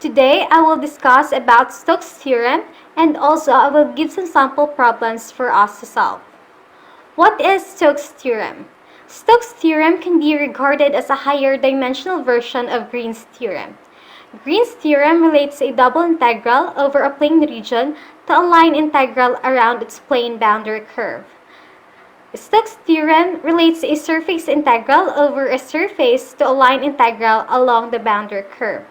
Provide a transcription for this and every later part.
Today, I will discuss about Stokes Theorem and also I will give some sample problems for us to solve. What is Stokes Theorem? Stokes Theorem can be regarded as a higher dimensional version of Green's Theorem. Green's Theorem relates a double integral over a plane region to a line integral around its plane boundary curve. Stokes' theorem relates a surface integral over a surface to a line integral along the boundary curve.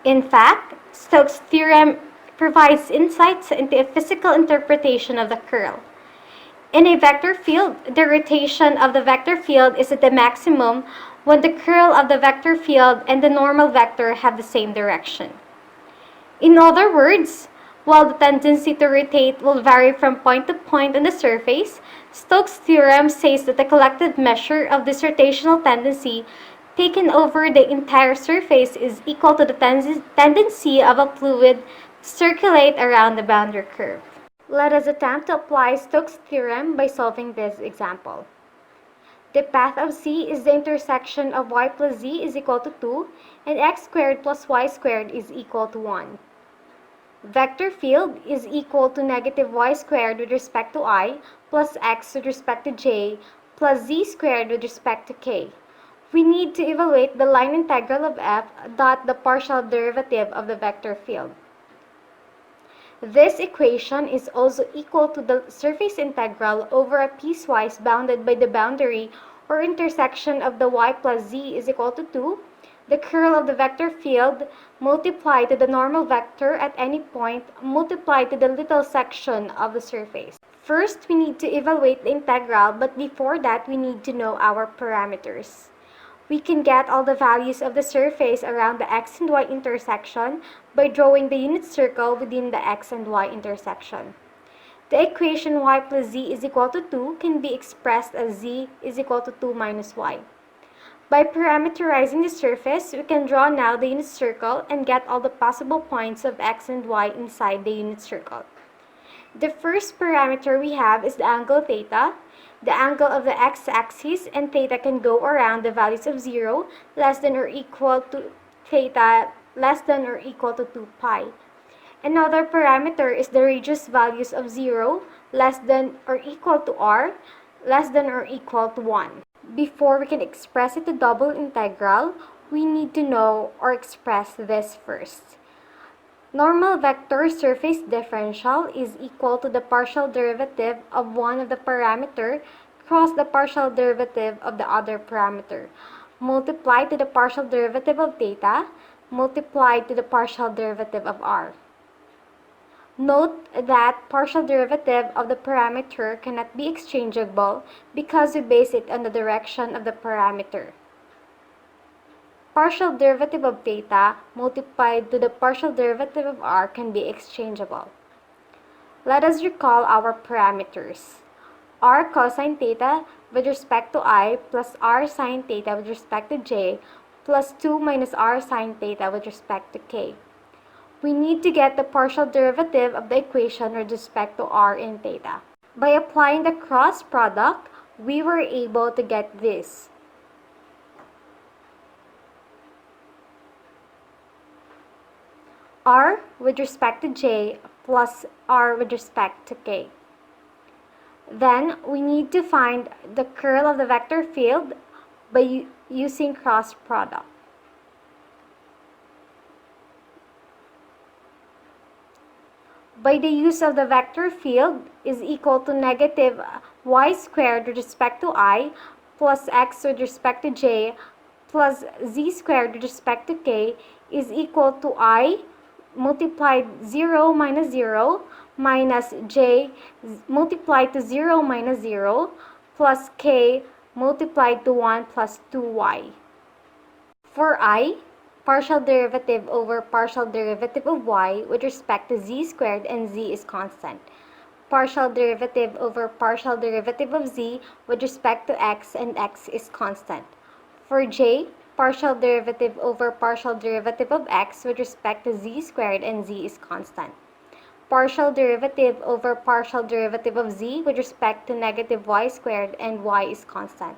In fact, Stokes' theorem provides insights into a physical interpretation of the curl. In a vector field, the rotation of the vector field is at the maximum when the curl of the vector field and the normal vector have the same direction. In other words, while the tendency to rotate will vary from point to point on the surface, Stokes' theorem says that the collective measure of this rotational tendency taken over the entire surface is equal to the tendency of a fluid to circulate around the boundary curve. Let us attempt to apply Stokes' theorem by solving this example. The path of C is the intersection of y plus z is equal to 2 and x squared plus y squared is equal to 1. Vector field is equal to negative y squared with respect to I plus x with respect to j plus z squared with respect to k. We need to evaluate the line integral of f dot the partial derivative of the vector field. This equation is also equal to the surface integral over a piecewise bounded by the boundary or intersection of the y plus z is equal to 2, the curl of the vector field multiplied to the normal vector at any point multiplied to the little section of the surface. First, we need to evaluate the integral, but before that, we need to know our parameters. We can get all the values of the surface around the x and y intersection by drawing the unit circle within the x and y intersection. The equation y plus z is equal to 2 can be expressed as z is equal to 2 minus y. By parameterizing the surface, we can draw now the unit circle and get all the possible points of x and y inside the unit circle. The first parameter we have is the angle theta. The angle of the x-axis and theta can go around the values of 0, less than or equal to theta, less than or equal to 2 pi. Another parameter is the radius values of 0, less than or equal to r, less than or equal to 1. Before we can express it to double integral, we need to know or express this first. Normal vector surface differential is equal to the partial derivative of one of the parameter cross the partial derivative of the other parameter, multiplied to the partial derivative of theta, multiplied to the partial derivative of r. Note that partial derivative of the parameter cannot be exchangeable because we base it on the direction of the parameter. Partial derivative of theta multiplied to the partial derivative of r can be exchangeable. Let us recall our parameters. R cosine theta with respect to I plus r sine theta with respect to j plus 2 minus r sine theta with respect to k. We need to get the partial derivative of the equation with respect to r and theta. By applying the cross product, we were able to get this. R with respect to j plus r with respect to k. Then we need to find the curl of the vector field by using cross product. By the use of the vector field is equal to negative y squared with respect to I plus x with respect to j plus z squared with respect to k is equal to I multiplied 0 minus 0 minus j multiplied to 0 minus 0 plus k multiplied to 1 plus 2y. For I, partial derivative over partial derivative of y with respect to z squared and z is constant. Partial derivative over partial derivative of z with respect to x and x is constant. For j, partial derivative over partial derivative of x with respect to z squared and z is constant. Partial derivative over partial derivative of z with respect to negative y squared and y is constant.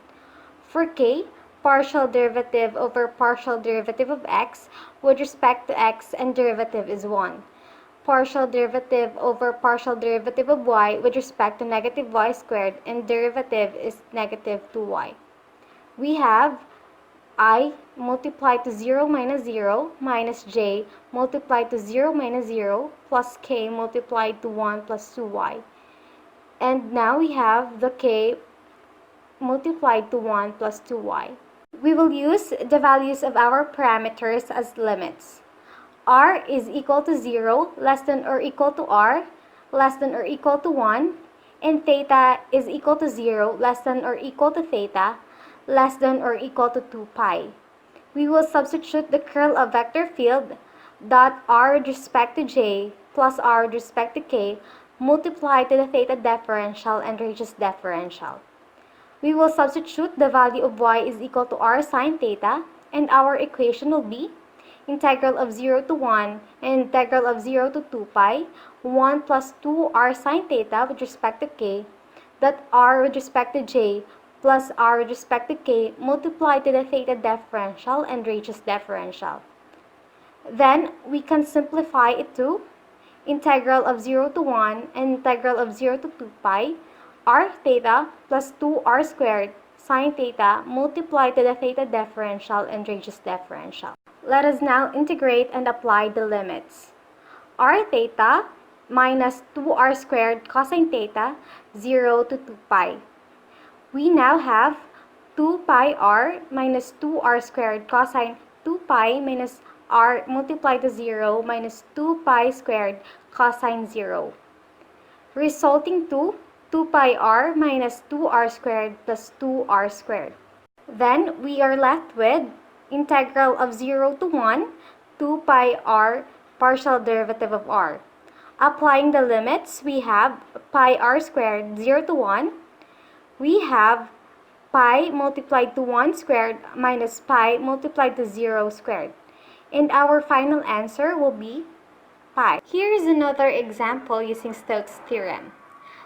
For k, partial derivative over partial derivative of x with respect to x, and derivative is 1. Partial derivative over partial derivative of y with respect to negative y squared, and derivative is negative 2y. We have I multiplied to 0 minus 0 minus j multiplied to 0 minus 0 plus k multiplied to 1 plus 2y. And now we have the k multiplied to 1 plus 2y. We will use the values of our parameters as limits. R is equal to 0, less than or equal to r, less than or equal to 1, and theta is equal to 0, less than or equal to theta, less than or equal to 2 pi. We will substitute the curl of vector field dot r with respect to j plus r with respect to k multiplied to the theta differential and radius differential. We will substitute the value of y is equal to r sine theta, and our equation will be integral of 0 to 1 and integral of 0 to 2 pi, 1 plus 2 r sine theta with respect to k, that r with respect to j plus r with respect to k multiplied to the theta differential and radius differential. Then we can simplify it to integral of 0 to 1 and integral of 0 to 2 pi, r theta plus 2r squared sine theta multiplied to the theta differential and radius differential. Let us now integrate and apply the limits. R theta minus 2r squared cosine theta 0 to 2 pi. We now have 2 pi r minus 2r squared cosine 2 pi minus r multiplied to 0 minus 2 pi squared cosine 0, resulting to 2 pi r minus 2r squared plus 2r squared. Then we are left with integral of 0 to 1, 2 pi r partial derivative of r. Applying the limits, we have pi r squared 0 to 1. We have pi multiplied to 1 squared minus pi multiplied to 0 squared. And our final answer will be pi. Here is another example using Stokes Theorem.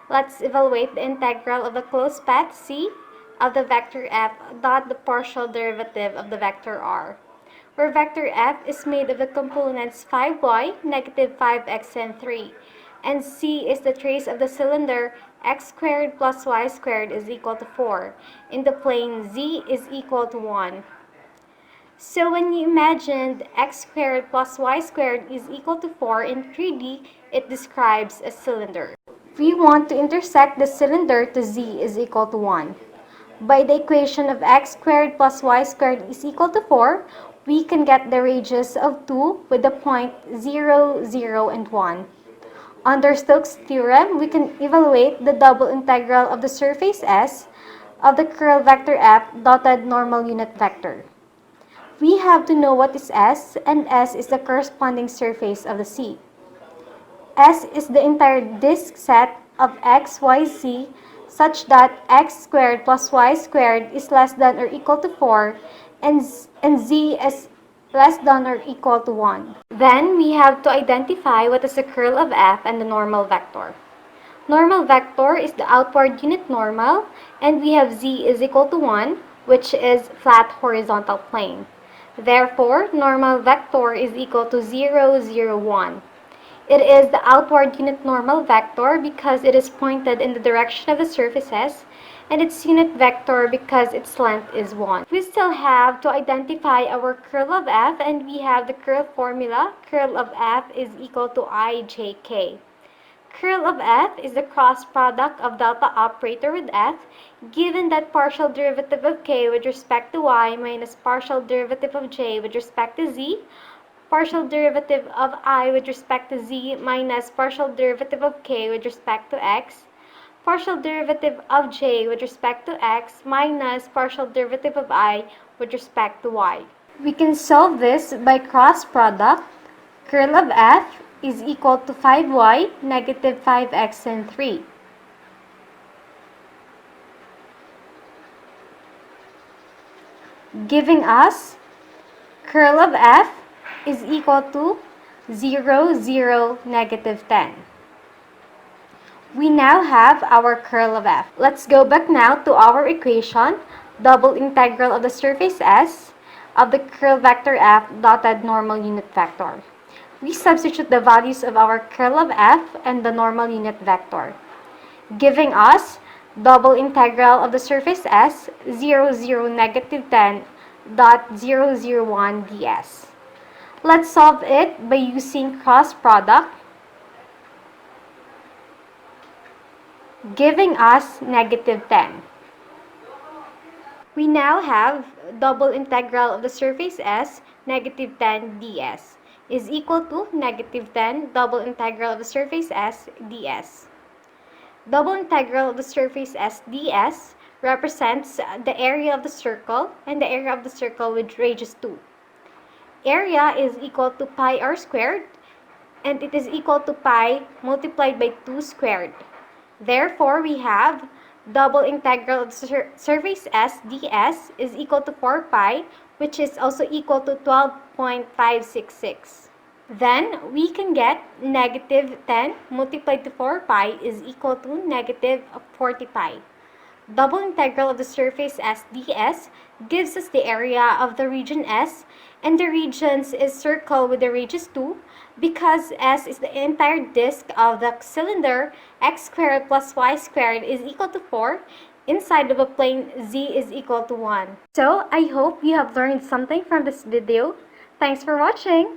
Let's evaluate the integral of the closed path C of the vector f dot the partial derivative of the vector r, where vector f is made of the components 5y, negative 5x, and 3, and C is the trace of the cylinder x squared plus y squared is equal to 4, in the plane z is equal to 1. So when you imagined x squared plus y squared is equal to 4 in 3D, it describes a cylinder. We want to intersect the cylinder to z is equal to 1. By the equation of x squared plus y squared is equal to 4, we can get the radius of 2 with the point 0, 0, and 1. Under Stokes' theorem, we can evaluate the double integral of the surface S of the curl vector f dotted normal unit vector. We have to know what is S, and S is the corresponding surface of the C. S is the entire disk set of x, y, z such that x squared plus y squared is less than or equal to 4 and z is less than or equal to 1. Then we have to identify what is the curl of f and the normal vector. Normal vector is the outward unit normal, and we have z is equal to 1, which is flat horizontal plane. Therefore, normal vector is equal to 0, 0, 1. It is the outward unit normal vector because it is pointed in the direction of the surfaces, and its unit vector because its length is 1. We still have to identify our curl of f, and we have the curl formula. Curl of f is equal to ijk. Curl of f is the cross product of delta operator with f, given that partial derivative of k with respect to y minus partial derivative of j with respect to z, partial derivative of I with respect to z minus partial derivative of k with respect to x, partial derivative of j with respect to x minus partial derivative of I with respect to y. We can solve this by cross product. Curl of f is equal to 5y, negative 5x, and 3. Giving us curl of f is equal to 0, 0, negative 10. We now have our curl of f. Let's go back now to our equation. double integral of the surface S of the curl vector F dotted normal unit vector. We substitute the values of our curl of F and the normal unit vector, giving us double integral of the surface S 0, 0, negative 10 dot 0, 0, 1 ds. Let's solve it by using cross product, giving us negative 10. We now have double integral of the surface S negative 10 ds is equal to negative 10 double integral of the surface S ds. Double integral of the surface S ds represents the area of the circle and the area of the circle with radius 2. Area is equal to pi r squared, and it is equal to pi multiplied by 2 squared. Therefore, we have double integral of the surface S ds is equal to 4 pi, which is also equal to 12.566. Then, we can get negative 10 multiplied to 4 pi is equal to negative 40 pi. Double integral of the surface S ds gives us the area of the region S, and the regions is circle with the radius 2 because S is the entire disk of the cylinder. X squared plus y squared is equal to 4 inside of a plane Z is equal to 1. So, I hope you have learned something from this video. Thanks for watching!